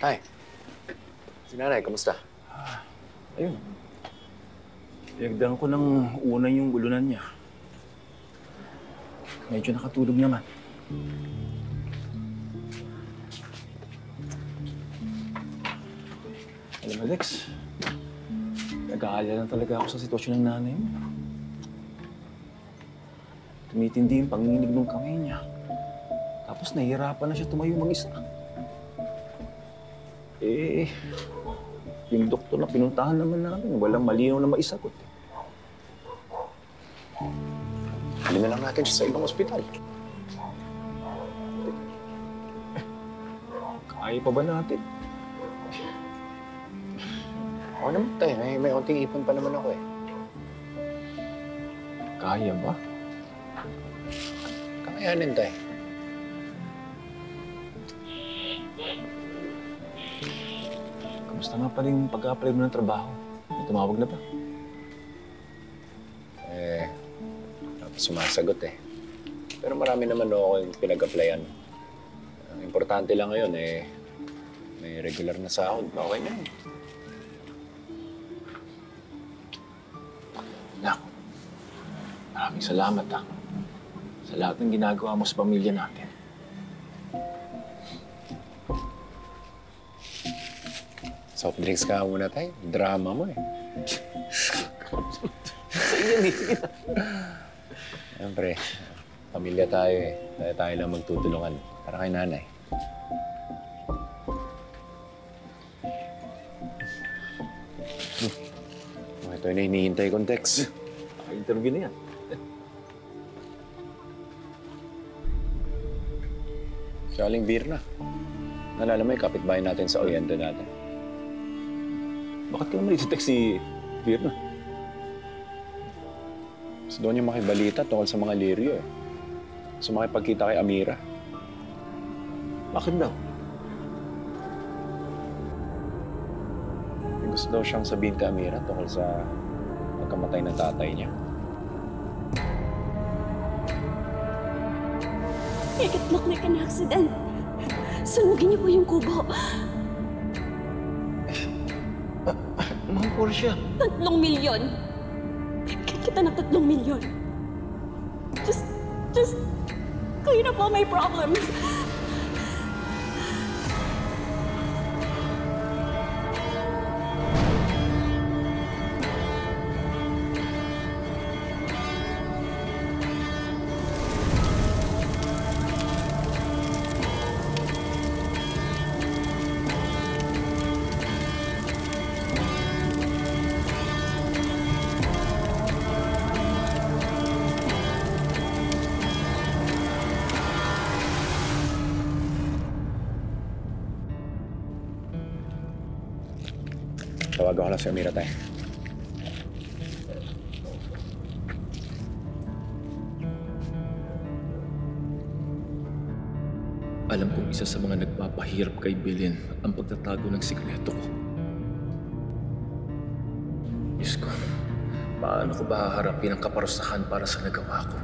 Hi. Si nanay, kamusta? Ayun. Pinagdaan ko ng una yung ulunan niya. Medyo nakatulog naman. Alam mo, Lex, nag-aalala talaga ako sa sitwasyon ng nanay mo. Tumitindi yung panginginig ng kamay niya. Tapos nahihirapan na siya tumayo mag-isa. Yung doktor na pinuntahan naman namin, walang malinaw na maisagot. Halin na lang natin siya sa ibang ospital. Kaya pa ba natin? Oo naman, tay. May unting ipon pa naman ako eh. Kaya ba? Kakayanin, tay. Kamusta nga pala yung pag-a-apply mo ng trabaho? May tumawag na ba? Sumasagot eh. Pero marami naman ako yung pinag-applyan. Ang importante lang ngayon may regular na sahod. Okay na yun. Nak, maraming salamat sa lahat ng ginagawa mo sa pamilya natin. Soft drinks ka muna tayo. Drama mo eh. Sa inyo, sige na. Siyempre, pamilya tayo eh. Tayo lang magtutulungan. Para kay nanay. Ito na hinihintay kong text. Interview na yan. Si Aling Virna. Nalala mo yung kapitbahay natin sa Oriente natin. Bakit ka naman iti-text si Virna? Gusto daw niya makibalita tungkol sa mga liryo eh. Gusto makipagkita kay Amira. Bakit daw? May gusto daw siyang sabihin kay Amira tungkol sa pagkamatay ng tatay niya. It looked like an accident. Sunugin niyo po yung kubo. Mahal po siya. 3 milyon. Bibigyan kita ng 3 milyon. Just clean up all my problems. Tawagan ko lang si Amira tayo. Alam kong isa sa mga nagpapahirap kay Belen ang pagtatago ng sikreto ko. Diyos ko, paano ko ba haharapin ang kaparusahan para sa nagawa ko?